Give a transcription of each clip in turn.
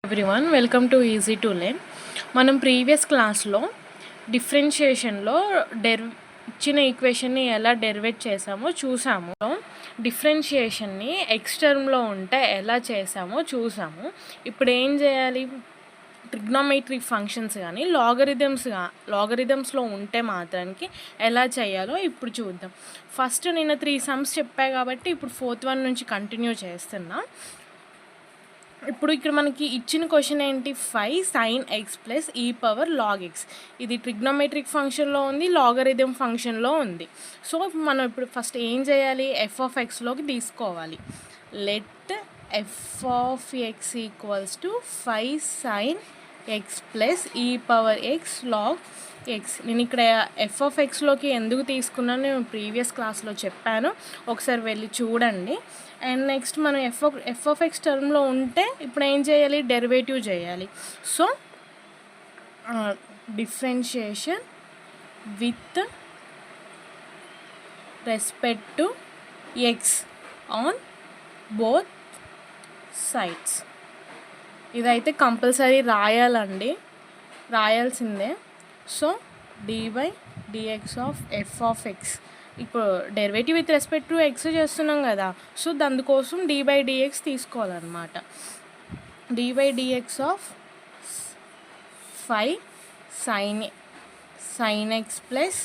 Everyone welcome to easy to learn. మనం previous క్లాస్లో డిఫరెన్షియేషన్లో ఇచ్చిన ఈక్వేషన్ని ఎలా డెరివేట్ చేసామో చూసాము. డిఫరెన్షియేషన్ని ఎక్స్ టర్మ్లో ఉంటే ఎలా చేసామో చూసాము. ఇప్పుడు ఏం చేయాలి? ట్రిగ్నోమెట్రిక్ ఫంక్షన్స్ కానీ లాగరిథమ్స్లో ఉంటే మాత్రానికి ఎలా చేయాలో ఇప్పుడు చూద్దాం. ఫస్ట్ నిన్న 3 సమ్స్ చెప్పా కాబట్టి ఇప్పుడు 4th వన్ నుంచి కంటిన్యూ చేస్తున్నా. ఇప్పుడు ఇక్కడ మనకి ఇచ్చిన క్వశ్చన్ ఏంటి? 5 sin x plus e power log X. ఇది ట్రిగ్నోమెట్రిక్ ఫంక్షన్లో ఉంది, లాగరిథమ్ ఫంక్షన్లో ఉంది. సో మనం ఇప్పుడు ఫస్ట్ ఏం చేయాలి? ఎఫ్ ఆఫ్ ఎక్స్లోకి తీసుకోవాలి. Let f of x equals to 5 sin X plus e power x log X. నేను ఇక్కడ ఎఫ్ ఆఫ్ ఎక్స్లోకి ఎందుకు తీసుకున్నాను నేను ప్రీవియస్ క్లాస్లో చెప్పాను, ఒకసారి వెళ్ళి చూడండి. అండ్ నెక్స్ట్ మనం ఎఫ్ ఆఫ్ ఎక్స్ టర్మ్లో ఉంటే ఇప్పుడు ఏం చేయాలి? డెరివేటివ్ చేయాలి. So differentiation with respect to x on both sides. ఇదైతే కంపల్సరీ రాయాల్సిందే. So dy dx of f of x, ఇప్పుడు derivative with respect to x చేస్తున్నాం కదా, సో దానికోసం dy dx తీసుకోవాలన్నమాట. dy dx of 5 sin x plus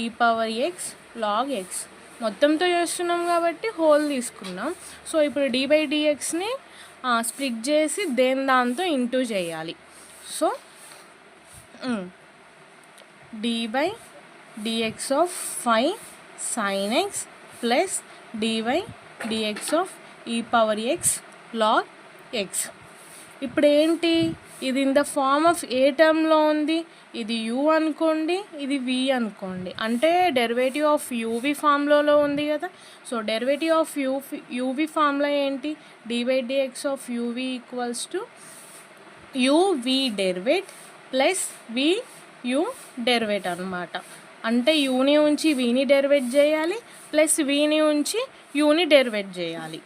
e power x log x. మొత్తంతో చేస్తున్నాం కాబట్టి హోల్ తీసుకున్నాం. సో ఇప్పుడు dy dxని స్ప్లిట్ చేసి దాంతో ఇంటూ చేయాలి. So dy dx of 5 sin x plus dy dx of e power x log X. ఇప్పుడు ఏంటి? ఇది ఇన్ ద ఫార్మ్ ఆఫ్ ఏ టర్మ్లో ఉంది? ఇది u అనుకోండి, ఇది v అనుకోండి. అంటే డెరివేటివ్ ఆఫ్ uv ఫార్మ్లో ఉంది కదా. సో డెరివేటివ్ ఆఫ్ uv ఫార్మ్లో ఏంటి? dy dx of uv equals to uv డెరివేట్ plus vu డెరివేట్ అనమాట. అంటే యూని ఉంచి వీని డెరివేట్ చేయాలి, ప్లస్ వీని ఉంచి యూని డెరివేట్ చేయాలి.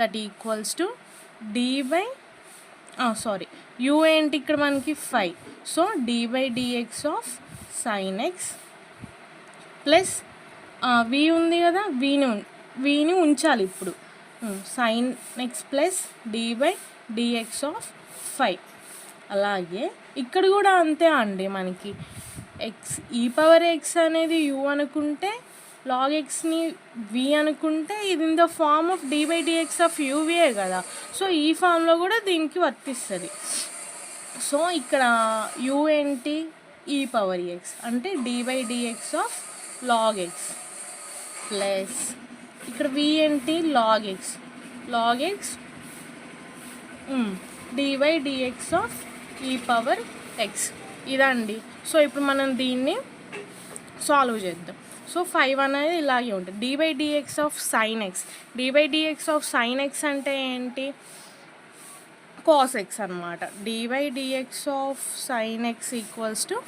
దట్ ఈక్వల్స్ టు యూ ఏంటి ఇక్కడ మనకి 5. So dy dx of sin x plus v ఉంది కదా, వీని ఉంచాలి ఇప్పుడు. sin x plus dy dx of 5. అలాగే ఇక్కడ కూడా అంతే అండి. మనకి ఎక్స్ ఈ పవర్ ఎక్స్ అనేది u అనుకుంటే, లాగ్ ఎక్స్ని v అనుకుంటే, ఇది in the form of dy dx of uవే కదా. సో ఈ ఫామ్లో కూడా దీనికి వర్తిస్తుంది. సో ఇక్కడ u ఏంటి? ఈ పవర్ ఎక్స్ అంటే dy dx of log x plus ఇక్కడ v ఏంటి? Log x dy dx of e power x. ఇదండి. సో ఇప్పుడు మనం దీన్ని సాల్వ్ చేద్దాం. సో 5 అనేది ఇలాగే ఉంటుంది. dy dx of sin x. dy dx of sin x అంటే ఏంటి? cos x అనమాట. dy dx of sin x equals to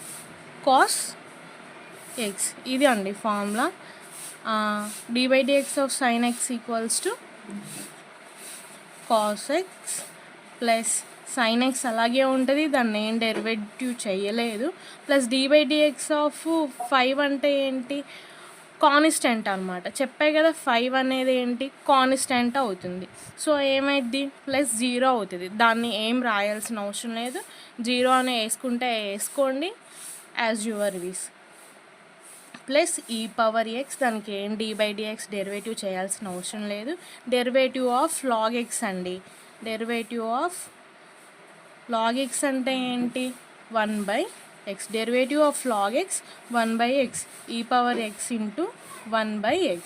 cos x. ఇది అండి formula. dy dx of sin x equals to cos x plus sin x అలాగే ఉంటుంది, దాన్ని ఏం derivative చేయలేదు. ప్లస్ dy dx ఆఫ్ 5 అంటే ఏంటి? కాన్స్టెంట్ అనమాట. చెప్పాయి కదా 5 అనేది ఏంటి? కాన్స్టెంట్ అవుతుంది. సో ఏమైద్ది? ప్లస్ 0 అవుతుంది. దాన్ని ఏం రాయాల్సిన అవసరం లేదు. 0 అని వేసుకుంటే వేసుకోండి, as your wish. Plus e power x, దానికి ఏం dy dx డెరివేటివ్ చేయాల్సిన అవసరం లేదు. డెరివేటివ్ ఆఫ్ లాగ్ ఎక్స్ అండి. డెరివేటివ్ ఆఫ్ లాగ్ ఎక్స్ అంటే ఏంటి? 1/x. Derivative of log x 1/x, e power x into 1/x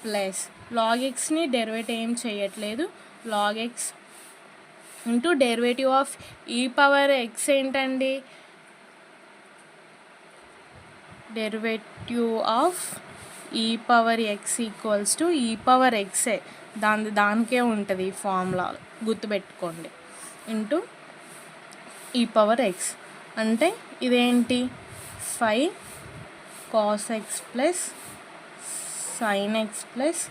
plus log ఎక్స్ని derivate ఏం చేయట్లేదు, log x into derivative of e power x ఏంటండి? Derivative of e power x equals to e power ఎక్సే, దానికే ఉంటుంది ఈ formula, గుర్తుపెట్టుకోండి. Into e power x అంటే ఇదేంటి? 5 cos x plus sin x plus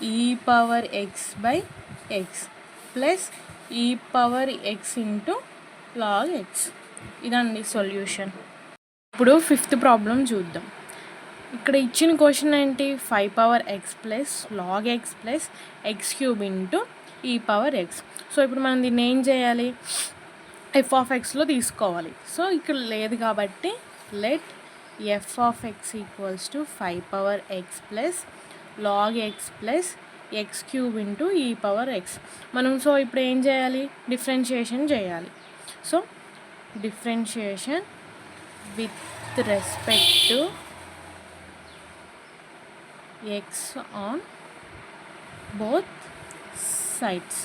e power x by x plus e power x into log x. ఇదండి solution. ఇప్పుడు 5th problem చూద్దాం. ఇక్కడ ఇచ్చిన క్వశ్చన్ ఏంటి, 5 power x plus log x plus x cube into e power x. So ఇప్పుడు మనం దీన్ని ఏం చేయాలి, ఎఫ్ ఆఫ్ ఎక్స్లో తీసుకోవాలి. సో ఇక్కడ లేదు కాబట్టి let f of x equals to 5 power x plus log x plus x cube into e power x. మనం సో ఇప్పుడు ఏం చేయాలి, డిఫరెన్షియేషన్ చేయాలి. So differentiation with respect to x on both sides.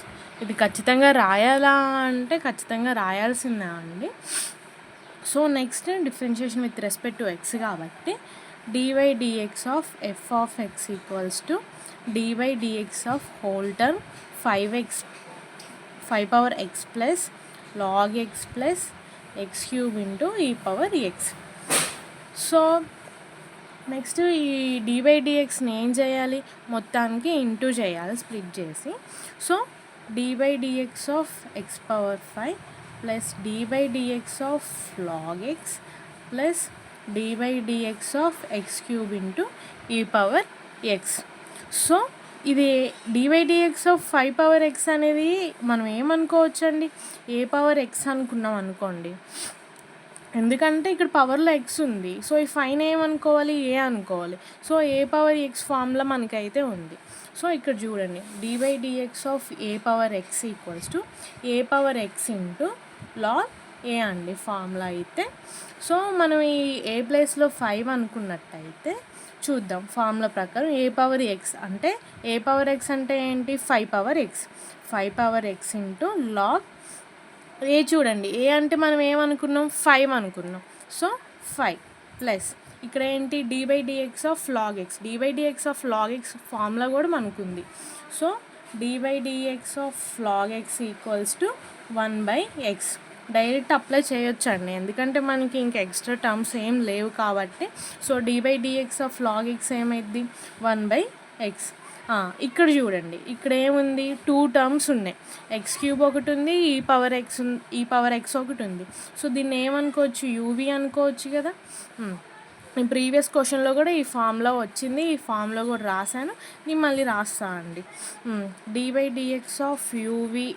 ఇది ఖచ్చితంగా రాయాలా అంటే ఖచ్చితంగా రాయాల్సిందే అండి. So next differentiation with respect to x కాబట్టి dy dx of f of x equals to dy dx of whole term 5 power x plus log x plus x cube into e power x. So next ఈ dy dxని ఏం చేయాలి, మొత్తానికి into చేయాలి split చేసి. So dy dx of x power 5 plus dy dx of log x plus dy dx of x cube into e power x. So ఇది dy dx of 5 power x అనేది మనం ఏమనుకోవచ్చండి, ఏ power X అనుకున్నాం అనుకోండి, ఎందుకంటే ఇక్కడ పవర్లో X ఉంది. So ఈ ఫైన్ ఏమనుకోవాలి, ఏ అనుకోవాలి. So a power x formula మనకైతే ఉంది. సో ఇక్కడ చూడండి dy dx ఆఫ్ a power x equals to a power x into log a అండి ఫార్ములా అయితే. సో మనం ఈ ఏ ప్లేస్లో 5 అనుకున్నట్టయితే చూద్దాం ఫార్ములా ప్రకారం ఏ పవర్ ఎక్స్ అంటే ఏ పవర్ ఎక్స్ అంటే ఏంటి, 5 power x, 5 power x into log a. చూడండి ఏ అంటే మనం ఏమనుకున్నాం, 5 అనుకున్నాం. సో 5 ప్లస్ ఇక్కడ ఏంటి dy dx of log x, dy dx of log x formula కూడా మనకుంది. So dy dx of log x equals to 1/x. Direct apply చేయొచ్చండి ఎందుకంటే మనకి ఇంకా ఎక్స్ట్రా టర్మ్స్ ఏం లేవు కాబట్టి. So dy dx of log x ఏమైంది 1/x. ఇక్కడ చూడండి ఇక్కడ ఏముంది, 2 టర్మ్స్ ఉన్నాయి, ఎక్స్ క్యూబ్ ఒకటి ఉంది, ఈ పవర్ ఎక్స్ ఒకటి ఉంది. సో దీన్ని ఏమనుకోవచ్చు, యూవీ అనుకోవచ్చు కదా. నేను ప్రీవియస్ క్వశ్చన్లో కూడా ఈ ఫామ్లో వచ్చింది, ఈ ఫామ్లో కూడా రాశాను, నేను మళ్ళీ రాస్తా అండి. dy dx of uv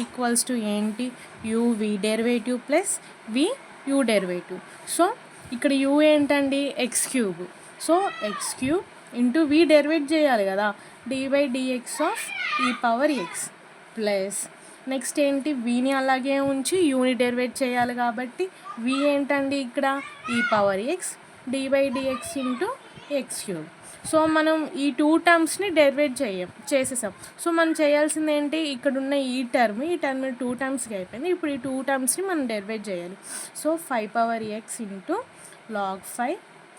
equals to ఏంటి, uv derivative plus v u derivative. So ఇక్కడ యూ ఏంటండి, x cube. So x cube into v derivate చేయాలి కదా, dy dx of e power x plus next ఏంటి విని అలాగే ఉంచి యూని డెరివేట్ చేయాలి కాబట్టి వి ఏంటండి ఇక్కడ ఈ power X dy dx into X cube. So మనం ఈ 2 టర్మ్స్ని డెరివేట్ చేసేసాం. సో మనం చేయాల్సింది ఏంటి, ఇక్కడ ఉన్న ఈ టర్మ్ 2 టర్మ్స్కి అయిపోయింది. ఇప్పుడు ఈ 2 టర్మ్స్ని మనం డెరివేట్ చేయాలి. So 5 power x into log 5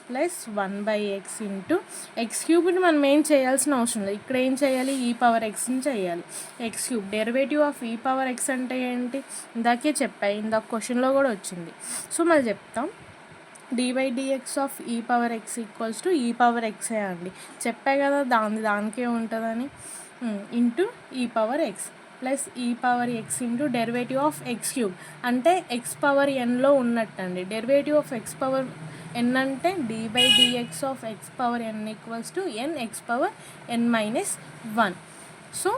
plus 1/x into x క్యూబ్ని మనం ఏం చేయాల్సిన అవసరం లేదు. ఇక్కడ ఏం చేయాలి, ఈ పవర్ ఎక్స్ని చేయాలి. X cube derivative of e power x అంటే ఏంటి, ఇందాకే చెప్పాయి, ఇందాక క్వశ్చన్లో కూడా వచ్చింది. సో మళ్ళీ చెప్తాం, dy dx of e power x equals to e power ఎక్సే అండి, చెప్పా కదా దానికే ఉంటుందని, into e power x plus e power x into derivative of x cube అంటే ఎక్స్ పవర్ ఎన్లో ఉన్నట్టండి. Derivative of x power n అంటే dy dx of x power n equals to n x power n-1. So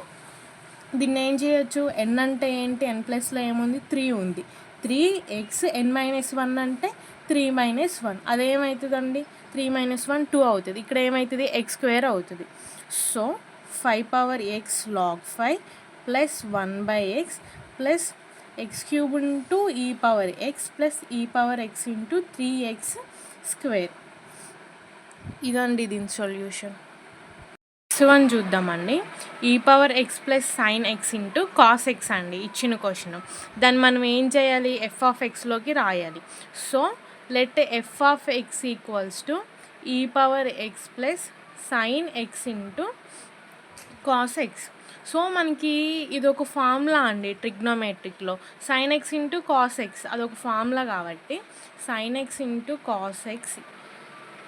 దీన్ని ఏం చేయొచ్చు, ఎన్ అంటే ఏంటి, ఎన్ ప్లస్లో ఏముంది 3 ఉంది, 3x n-1 అంటే 3 - 1 అదేమవుతుందండి, 3 - 1 2 అవుతుంది. ఇక్కడ ఏమవుతుంది, x² అవుతుంది. So 5 power x log 5 plus 1/x plus x cube into e power x plus e power x into 3x². ఇదండి దీని సొల్యూషన్. నెక్స్ట్ వన్ చూద్దామండి, e power x plus sine x into cos x అండి ఇచ్చిన question. దాన్ని మనం ఏం చేయాలి, F of ఎక్స్లోకి రాయాలి. So let f of x equals to e power x plus sine x into cos x. So మనకి ఇది ఒక ఫార్ములా అండి ట్రిగ్నోమెట్రిక్లో, sine x into cos x అదొక ఫార్ములా కాబట్టి sine x into cos x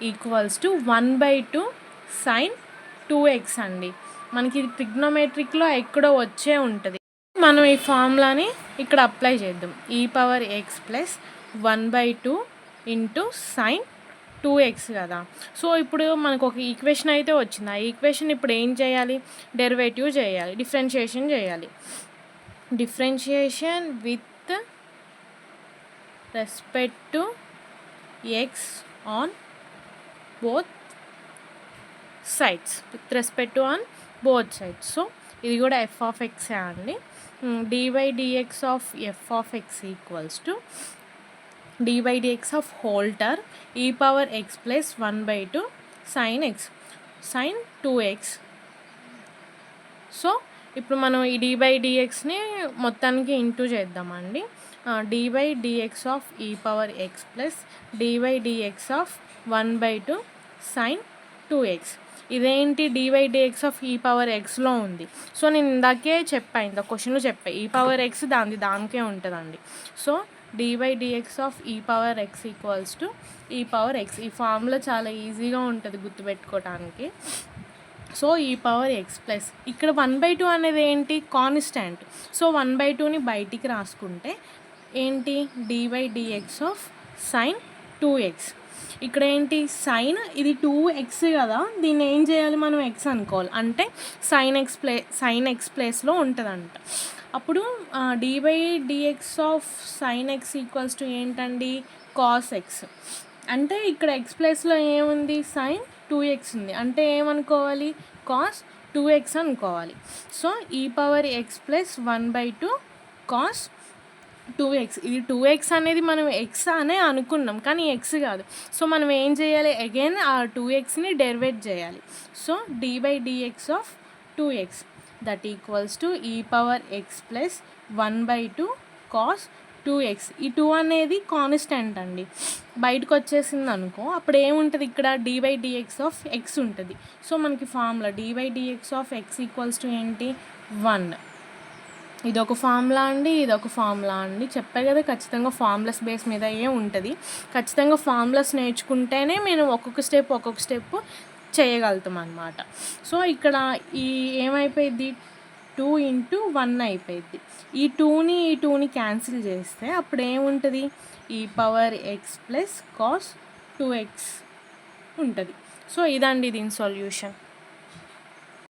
equals to 1/2 sine 2x అండి. మనకి ట్రిగ్నోమెట్రిక్లో ఎక్కడో వచ్చే ఉంటుంది. మనం ఈ ఫార్ములాని ఇక్కడ అప్లై చేద్దాం. e⁻x+1/2 ఇంటూ సైన్ 2x కదా. సో ఇప్పుడు మనకు ఒక ఈక్వేషన్ అయితే వచ్చింది. ఆ ఈక్వేషన్ ఇప్పుడు ఏం చేయాలి, డెరివేటివ్ చేయాలి, డిఫరెన్షియేషన్ చేయాలి. Differentiation with respect to x on both sides, with respect to on both sides. So ఇది కూడా ఎఫ్ ఆఫ్ ఎక్స్ అండి. dy/dx of f of x equals to dy/dx of whole term e⁻x+1/2 sin x sin 2x. So ఇప్పుడు మనం ఈ dy/dxని మొత్తానికి into చేద్దామండి. dy/dx of e⁻x+ dy/dx of 1/2 sin 2x. ఇదేంటి, dy/dx of e⁻xలో ఉంది. సో నేను ఇందాకే చెప్పాను, ఇంత క్వశ్చన్లో చెప్పాను, e⁻x దానికే ఉంటుందండి. So dy/dx of e⁻x equals to e⁻x. ఈ ఫార్ములా చాలా ఈజీగా ఉంటుంది గుర్తుపెట్టుకోవడానికి. సో e⁻x+ ఇక్కడ 1/2 అనేది ఏంటి, కాన్స్టాంట్. సో 1/2ని బయటికి రాసుకుంటే ఏంటి, dy/dx ఆఫ్ sin 2x. ఇక్కడ ఏంటి, సైన్ ఇది 2x కదా, దీన్ని ఏం చేయాలి మనం, ఎక్స్ అనుకోవాలి. అంటే సైన్ ఎక్స్ ప్లేస్లో ఉంటుందంట. అప్పుడు dy/dx of sin x equals to ఏంటండి, కాస్ ఎక్స్. అంటే ఇక్కడ ఎక్స్ ప్లేస్లో ఏముంది, సైన్ 2x ఉంది. అంటే ఏమనుకోవాలి, కాస్ 2x అనుకోవాలి. So e⁻x+1/2 cos 2x. ఇది 2x అనేది మనం ఎక్స్ అనే అనుకున్నాం, కానీ ఎక్స్ కాదు. సో మనం ఏం చేయాలి, అగైన్ ఆ 2xని డెరివేట్ చేయాలి. So dy/dx of 2x that equals to e⁻x+1/2 cos 2x. ఈ 2 అనేది కాన్స్టెంట్ అండి, బయటకు వచ్చేసింది అనుకో. అప్పుడు ఏముంటుంది, ఇక్కడ dy/dx ఆఫ్ x ఉంటుంది. సో మనకి formula dy/dx of x equals to ఏంటి, 1. ఇదొక ఫార్ములా అండి, ఇదొక ఫార్ములా అండి. చెప్పే కదా, ఖచ్చితంగా ఫార్ములాస్ బేస్ మీద ఉంటుంది. ఖచ్చితంగా ఫార్ములాస్ నేర్చుకుంటేనే మేము ఒక్కొక్క స్టెప్ చేయగలుగుతాం అన్నమాట. సో ఇక్కడ ఈ ఏమైపోయింది, 2 × 1 అయిపోయింది. ఈ 2ని క్యాన్సిల్ చేస్తే అప్పుడు ఏముంటుంది, e⁻x+ cos 2x ఉంటుంది. సో ఇదండి దీని సొల్యూషన్.